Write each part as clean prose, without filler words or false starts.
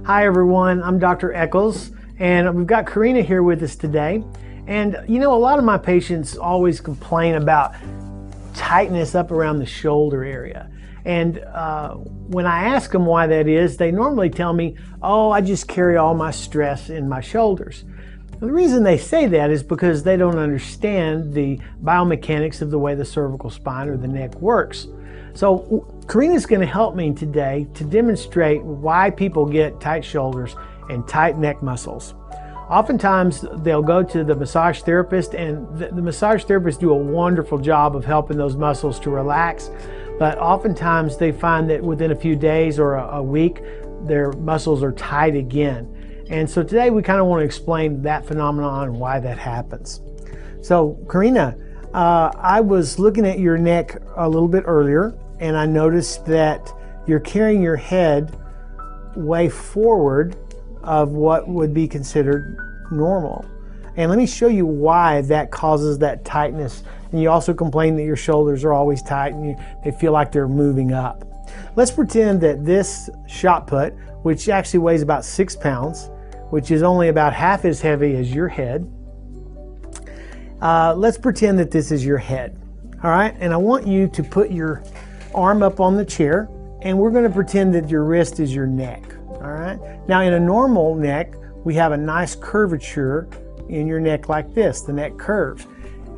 Hi everyone, I'm Dr. Eccles, and we've got Karina here with us today. And you know, a lot of my patients always complain about tightness up around the shoulder area. And when I ask them why that is, they normally tell me, oh, I just carry all my stress in my shoulders. The reason they say that is because they don't understand the biomechanics of the way the cervical spine or the neck works. So Karina's going to help me today to demonstrate why people get tight shoulders and tight neck muscles. Oftentimes they'll go to the massage therapist, and the massage therapists do a wonderful job of helping those muscles to relax, but oftentimes they find that within a few days or a week their muscles are tight again. And so today we kind of want to explain that phenomenon and why that happens. So Karina, I was looking at your neck a little bit earlier, and I noticed that you're carrying your head way forward of what would be considered normal. And let me show you why that causes that tightness. And you also complain that your shoulders are always tight and they feel like they're moving up. Let's pretend that this shot put, which actually weighs about 6 pounds, which is only about half as heavy as your head. Let's pretend that this is your head. All right, and I want you to put your arm up on the chair, and we're going to pretend that your wrist is your neck. All right, now in a normal neck we have a nice curvature in your neck like this. The neck curves,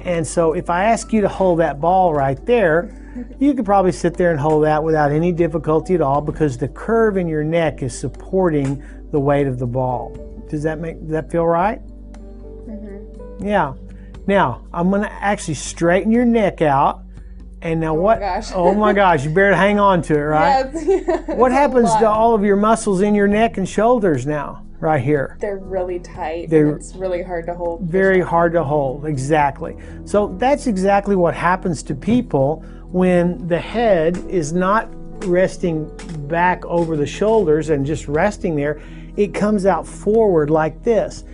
and so if I ask you to hold that ball right there, you could probably sit there and hold that without any difficulty at all, because the curve in your neck is supporting the weight of the ball. Does that feel right? Mm-hmm. Yeah. Now I'm going to actually straighten your neck out. And now what? Oh my gosh, you better hang on to it, right? Yes. What happens to all of your muscles in your neck and shoulders now, right here? They're really tight, and it's really hard to hold. Very hard to hold, exactly. So that's exactly what happens to people when the head is not resting back over the shoulders and just resting there. It comes out forward like this.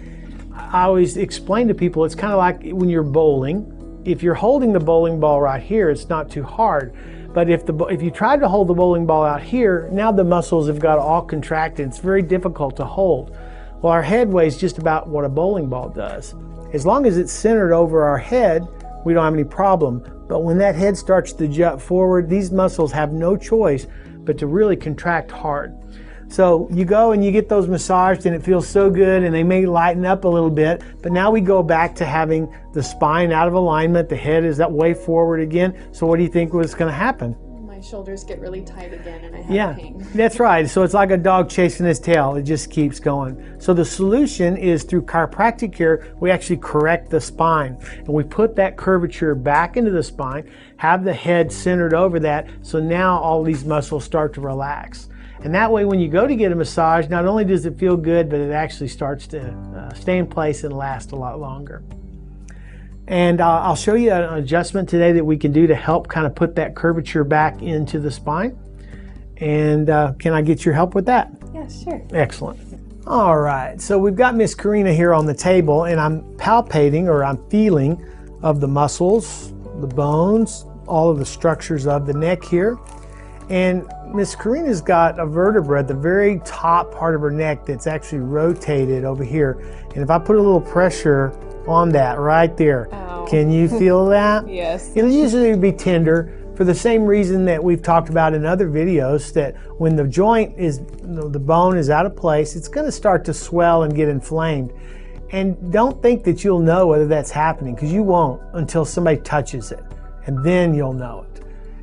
I always explain to people, it's kind of like when you're bowling. If you're holding the bowling ball right here, it's not too hard. But if you try to hold the bowling ball out here, now the muscles have got all contracted. It's very difficult to hold. Well, our head weighs just about what a bowling ball does. As long as it's centered over our head, we don't have any problem. But when that head starts to jut forward, these muscles have no choice but to really contract hard. So you go and you get those massaged and it feels so good, and they may lighten up a little bit, but now we go back to having the spine out of alignment, the head is that way forward again. So what do you think was going to happen? My shoulders get really tight again and I have pain. That's right. So it's like a dog chasing his tail. It just keeps going. So the solution is through chiropractic care, we actually correct the spine and we put that curvature back into the spine, have the head centered over that, so now all these muscles start to relax. And that way when you go to get a massage, not only does it feel good, but it actually starts to stay in place and last a lot longer. And I'll show you an adjustment today that we can do to help kind of put that curvature back into the spine. And can I get your help with that? Yeah, sure. Excellent. All right, so we've got Miss Karina here on the table, and I'm palpating, or I'm feeling, of the muscles, the bones, all of the structures of the neck here. And Miss Karina's got a vertebra at the very top part of her neck that's actually rotated over here. And if I put a little pressure on that right there, ow. Can you feel that? Yes. It'll usually be tender for the same reason that we've talked about in other videos, that when the joint is, the bone is out of place, it's going to start to swell and get inflamed. And don't think that you'll know whether that's happening, because you won't until somebody touches it, and then you'll know it.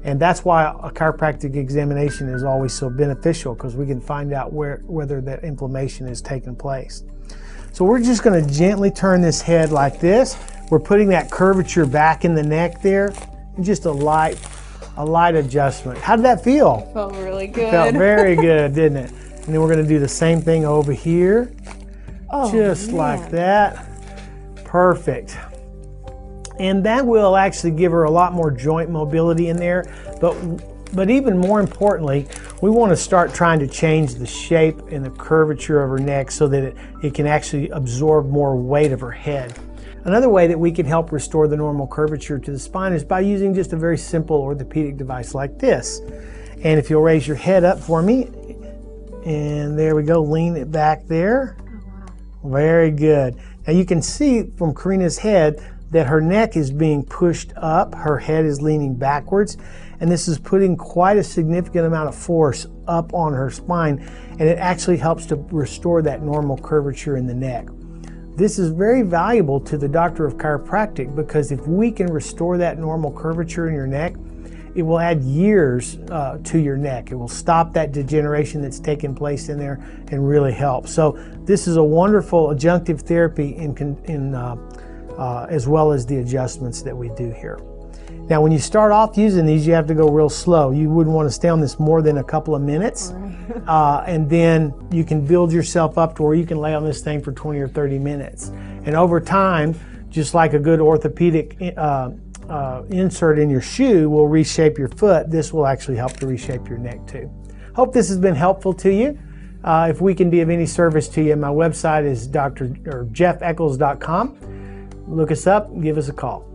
And that's why a chiropractic examination is always so beneficial, because we can find out whether that inflammation is taking place. So we're just going to gently turn this head like this. We're putting that curvature back in the neck there, and just a light adjustment. How did that feel? Felt really good. Felt very good, didn't it? And then we're going to do the same thing over here. Oh, just man. Like that. Perfect. And that will actually give her a lot more joint mobility in there. But even more importantly, we want to start trying to change the shape and the curvature of her neck so that it can actually absorb more weight of her head. Another way that we can help restore the normal curvature to the spine is by using just a very simple orthopedic device like this. And if you'll raise your head up for me, And there we go, lean it back there. Oh, wow. Very good. Now you can see from Karina's head that her neck is being pushed up, her head is leaning backwards, and this is putting quite a significant amount of force up on her spine, and it actually helps to restore that normal curvature in the neck. This is very valuable to the doctor of chiropractic because if we can restore that normal curvature in your neck, it will add years to your neck. It will stop that degeneration that's taking place in there and really help. So this is a wonderful adjunctive therapy as well as the adjustments that we do here. Now when you start off using these, you have to go real slow. You wouldn't want to stay on this more than a couple of minutes. Right. And then you can build yourself up to where you can lay on this thing for 20 or 30 minutes. And over time, just like a good orthopedic insert in your shoe will reshape your foot, this will actually help to reshape your neck too. Hope this has been helpful to you. If we can be of any service to you, my website is jeffeccles.com. Look us up and give us a call.